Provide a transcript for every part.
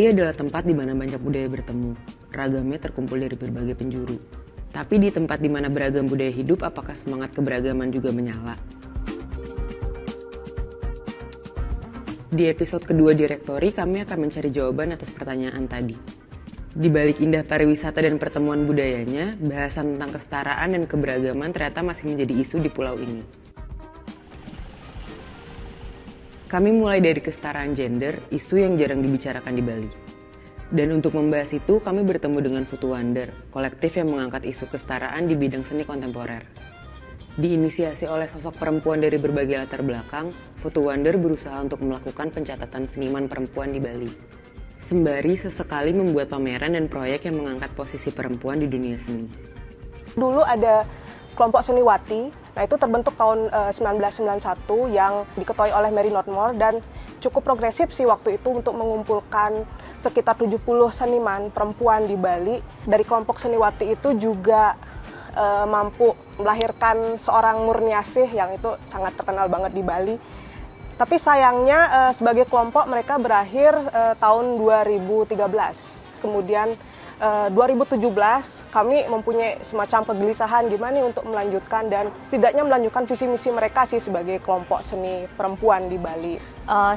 Bali adalah tempat di mana banyak budaya bertemu. Ragamnya terkumpul dari berbagai penjuru. Tapi di tempat di mana beragam budaya hidup, apakah semangat keberagaman juga menyala? Di episode kedua Direktori, kami akan mencari jawaban atas pertanyaan tadi. Di balik indah pariwisata dan pertemuan budayanya, bahasan tentang kesetaraan dan keberagaman ternyata masih menjadi isu di pulau ini. Kami mulai dari kesetaraan gender, isu yang jarang dibicarakan di Bali. Dan untuk membahas itu, kami bertemu dengan Futu Wonder, kolektif yang mengangkat isu kesetaraan di bidang seni kontemporer. Diinisiasi oleh sosok perempuan dari berbagai latar belakang, Futu Wonder berusaha untuk melakukan pencatatan seniman perempuan di Bali. Sembari sesekali membuat pameran dan proyek yang mengangkat posisi perempuan di dunia seni. Dulu ada kelompok Seniwati, nah itu terbentuk tahun 1991 yang diketuai oleh Mary Northmore dan cukup progresif sih waktu itu untuk mengumpulkan sekitar 70 seniman perempuan di Bali. Dari kelompok Seniwati itu juga mampu melahirkan seorang Murniasih yang itu sangat terkenal banget di Bali. Tapi sayangnya sebagai kelompok mereka berakhir tahun 2013. Kemudian 2017 kami mempunyai semacam kegelisahan gimana untuk melanjutkan dan setidaknya melanjutkan visi misi mereka sih sebagai kelompok seni perempuan di Bali.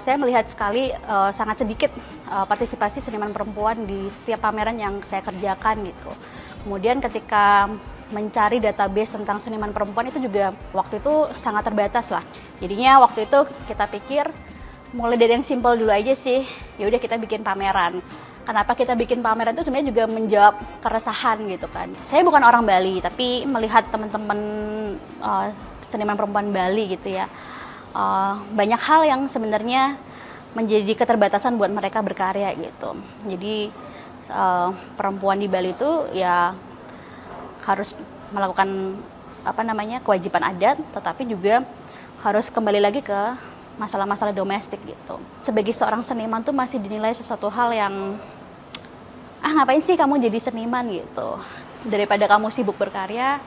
Saya melihat sekali sangat sedikit partisipasi seniman perempuan di setiap pameran yang saya kerjakan gitu. Kemudian ketika mencari database tentang seniman perempuan itu juga waktu itu sangat terbatas lah. Jadinya waktu itu kita pikir mulai dari yang simpel dulu aja sih. Ya udah kita bikin pameran. Kenapa kita bikin pameran itu sebenarnya juga menjawab keresahan gitu kan. Saya bukan orang Bali, tapi melihat teman-teman seniman perempuan Bali gitu ya. Banyak hal yang sebenarnya menjadi keterbatasan buat mereka berkarya gitu. Jadi perempuan di Bali itu ya harus melakukan kewajiban adat, tetapi juga harus kembali lagi ke masalah-masalah domestik gitu. Sebagai seorang seniman tuh masih dinilai sesuatu hal yang ngapain sih kamu jadi seniman gitu. Daripada kamu sibuk berkarya,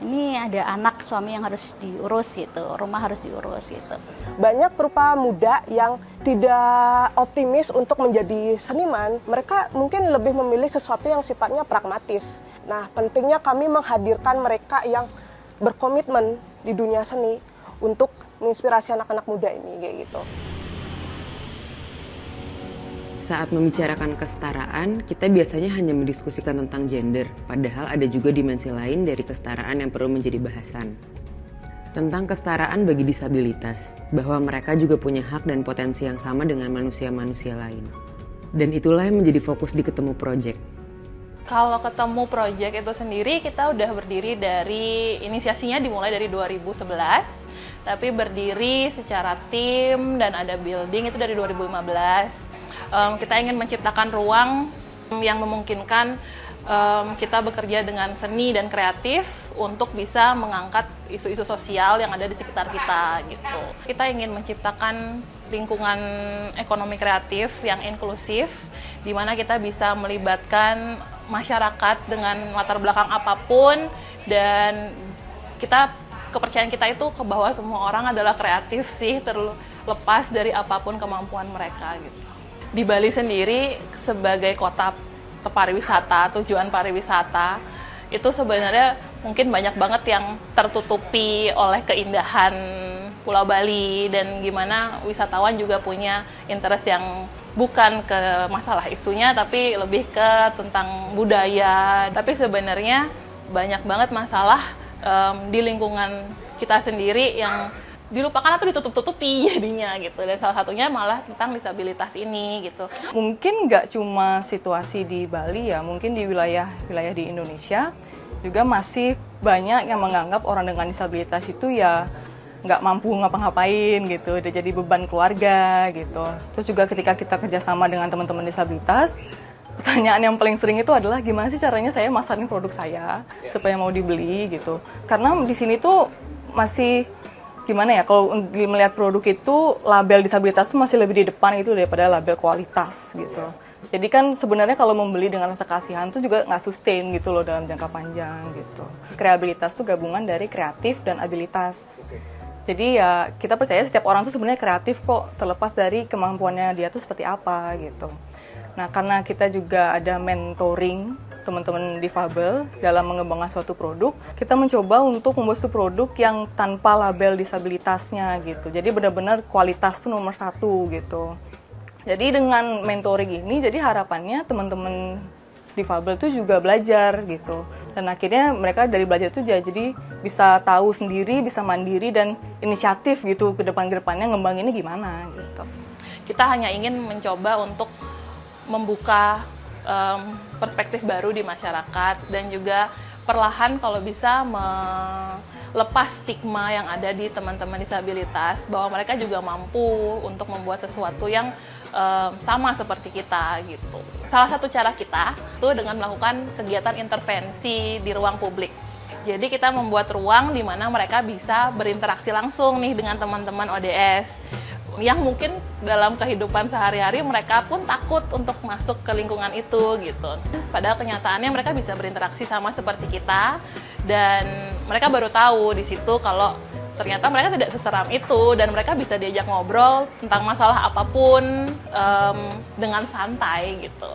ini ada anak suami yang harus diurus gitu, rumah harus diurus gitu. Banyak perupa muda yang tidak optimis untuk menjadi seniman, mereka mungkin lebih memilih sesuatu yang sifatnya pragmatis. Nah, pentingnya kami menghadirkan mereka yang berkomitmen di dunia seni untuk menginspirasi anak-anak muda ini kayak gitu. Saat membicarakan kesetaraan, kita biasanya hanya mendiskusikan tentang gender, padahal ada juga dimensi lain dari kesetaraan yang perlu menjadi bahasan. Tentang kesetaraan bagi disabilitas, bahwa mereka juga punya hak dan potensi yang sama dengan manusia-manusia lain. Dan itulah yang menjadi fokus di Ketemu Project. Kalau Ketemu Project itu sendiri, kita udah berdiri dari, inisiasinya dimulai dari 2011, tapi berdiri secara tim dan ada building itu dari 2015. Kita ingin menciptakan ruang yang memungkinkan kita bekerja dengan seni dan kreatif untuk bisa mengangkat isu-isu sosial yang ada di sekitar kita gitu. Kita ingin menciptakan lingkungan ekonomi kreatif yang inklusif, di mana kita bisa melibatkan masyarakat dengan latar belakang apapun, dan kepercayaan kita itu bahwa semua orang adalah kreatif sih, terlepas dari apapun kemampuan mereka gitu. Di Bali sendiri sebagai kota pariwisata, tujuan pariwisata, itu sebenarnya mungkin banyak banget yang tertutupi oleh keindahan Pulau Bali, dan gimana wisatawan juga punya interest yang bukan ke masalah isunya, tapi lebih ke tentang budaya. Tapi sebenarnya banyak banget masalah di lingkungan kita sendiri yang dilupakan atau ditutup-tutupi jadinya gitu, dan salah satunya malah tentang disabilitas ini gitu. Mungkin nggak cuma situasi di Bali ya, mungkin di wilayah di Indonesia juga masih banyak yang menganggap orang dengan disabilitas itu ya nggak mampu ngapa-ngapain gitu, udah jadi beban keluarga gitu. Terus juga ketika kita kerjasama dengan teman-teman disabilitas, pertanyaan yang paling sering itu adalah gimana sih caranya saya masarin produk saya supaya mau dibeli gitu. Karena di sini tuh masih gimana ya, kalau melihat produk itu label disabilitas itu masih lebih di depan itu daripada label kualitas gitu. Jadi kan sebenarnya kalau membeli dengan rasa kasihan itu juga nggak sustain gitu loh dalam jangka panjang gitu. Kreativitas itu gabungan dari kreatif dan abilitas. Jadi ya kita percaya setiap orang tuh sebenarnya kreatif kok, terlepas dari kemampuannya dia tuh seperti apa gitu. Nah, karena kita juga ada mentoring teman-teman difabel dalam mengembangkan suatu produk, kita mencoba untuk membuat suatu produk yang tanpa label disabilitasnya gitu. Jadi benar-benar kualitas itu nomor 1 gitu. Jadi dengan mentoring ini, jadi harapannya teman-teman difabel itu juga belajar gitu. Dan akhirnya mereka dari belajar itu jadi bisa tahu sendiri, bisa mandiri dan inisiatif gitu ke depannya ngembanginnya gimana gitu. Kita hanya ingin mencoba untuk membuka perspektif baru di masyarakat dan juga perlahan kalau bisa melepas stigma yang ada di teman-teman disabilitas bahwa mereka juga mampu untuk membuat sesuatu yang sama seperti kita gitu. Salah satu cara kita itu dengan melakukan kegiatan intervensi di ruang publik. Jadi kita membuat ruang di mana mereka bisa berinteraksi langsung nih dengan teman-teman ODS yang mungkin dalam kehidupan sehari-hari mereka pun takut untuk masuk ke lingkungan itu gitu. Padahal kenyataannya mereka bisa berinteraksi sama seperti kita dan mereka baru tahu di situ kalau ternyata mereka tidak seseram itu dan mereka bisa diajak ngobrol tentang masalah apapun dengan santai gitu.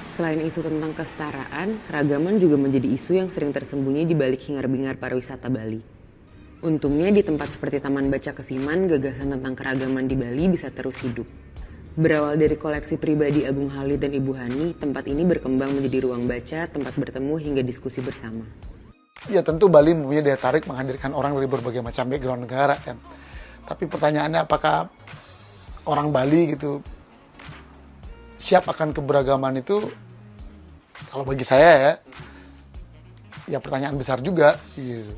Selain isu tentang kesetaraan, keragaman juga menjadi isu yang sering tersembunyi di balik hingar-bingar pariwisata Bali. Untungnya di tempat seperti Taman Baca Kesiman, gagasan tentang keragaman di Bali bisa terus hidup. Berawal dari koleksi pribadi Agung Halid dan Ibu Hani, tempat ini berkembang menjadi ruang baca, tempat bertemu hingga diskusi bersama. Ya tentu Bali mempunyai daya tarik menghadirkan orang dari berbagai macam background negara kan. Tapi pertanyaannya apakah orang Bali gitu siap akan keberagaman itu? Kalau bagi saya ya pertanyaan besar juga gitu.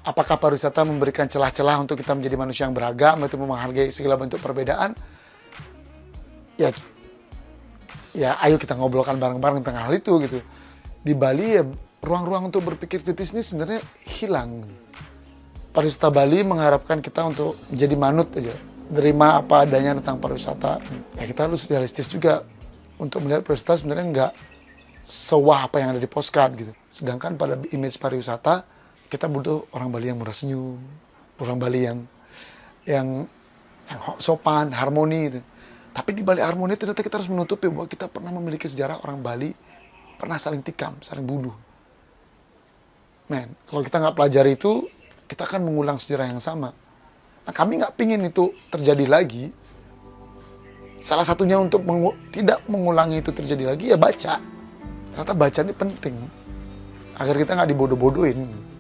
Apakah pariwisata memberikan celah-celah untuk kita menjadi manusia yang beragam, itu menghargai segala bentuk perbedaan? Ya ayo kita ngobrolkan bareng-bareng tentang hal itu gitu. Di Bali ya ruang-ruang untuk berpikir kritis ini sebenarnya hilang. Pariwisata Bali mengharapkan kita untuk menjadi manut aja, terima apa adanya tentang pariwisata. Ya kita harus realistis juga untuk melihat pariwisata sebenarnya nggak sewah apa yang ada di postcard gitu. Sedangkan pada image pariwisata kita butuh orang Bali yang murah senyum, orang Bali yang sopan, harmoni gitu. Tapi di balik harmoni ternyata kita harus menutupi bahwa kita pernah memiliki sejarah orang Bali pernah saling tikam, saling bunuh. Men, kalau kita nggak pelajari itu, kita akan mengulang sejarah yang sama. Nah, kami nggak pingin itu terjadi lagi. Salah satunya untuk tidak mengulangi itu terjadi lagi, ya baca. Ternyata baca ini penting. Agar kita nggak dibodoh-bodohin.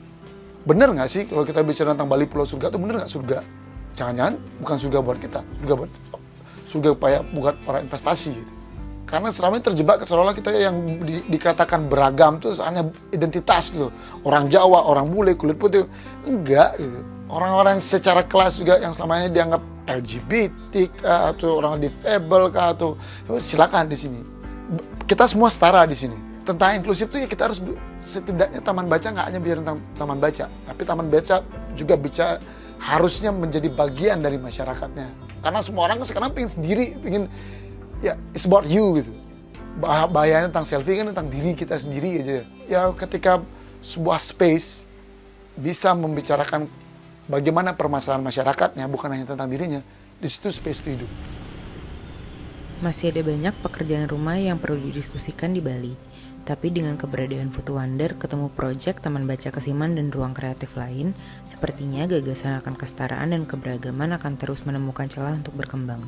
Bener nggak sih kalau kita bicara tentang Bali Pulau Surga itu bener nggak surga? Jangan-jangan bukan surga buat kita, surga buat para investasi gitu. Karena selama ini terjebak seolah-olah kita yang dikatakan beragam itu hanya identitas gitu. Orang Jawa, orang bule, kulit putih. Enggak gitu. Orang-orang secara kelas juga yang selama ini dianggap LGBT kah, atau orang difabel kah, atau silakan di sini. Kita semua setara di sini. Tentang inklusif itu ya kita harus setidaknya taman baca nggak hanya biar tentang taman baca, tapi taman baca juga harusnya menjadi bagian dari masyarakatnya. Karena semua orang sekarang pengen sendiri, ya it's about you gitu. Bahayanya tentang selfie kan tentang diri kita sendiri aja. Ya ketika sebuah space bisa membicarakan bagaimana permasalahan masyarakatnya, bukan hanya tentang dirinya, di situ space itu hidup. Masih ada banyak pekerjaan rumah yang perlu didiskusikan di Bali. Tapi dengan keberadaan Foto Wonder, ketemu proyek Taman Baca Kesiman dan ruang kreatif lain, sepertinya gagasan akan kesetaraan dan keberagaman akan terus menemukan celah untuk berkembang.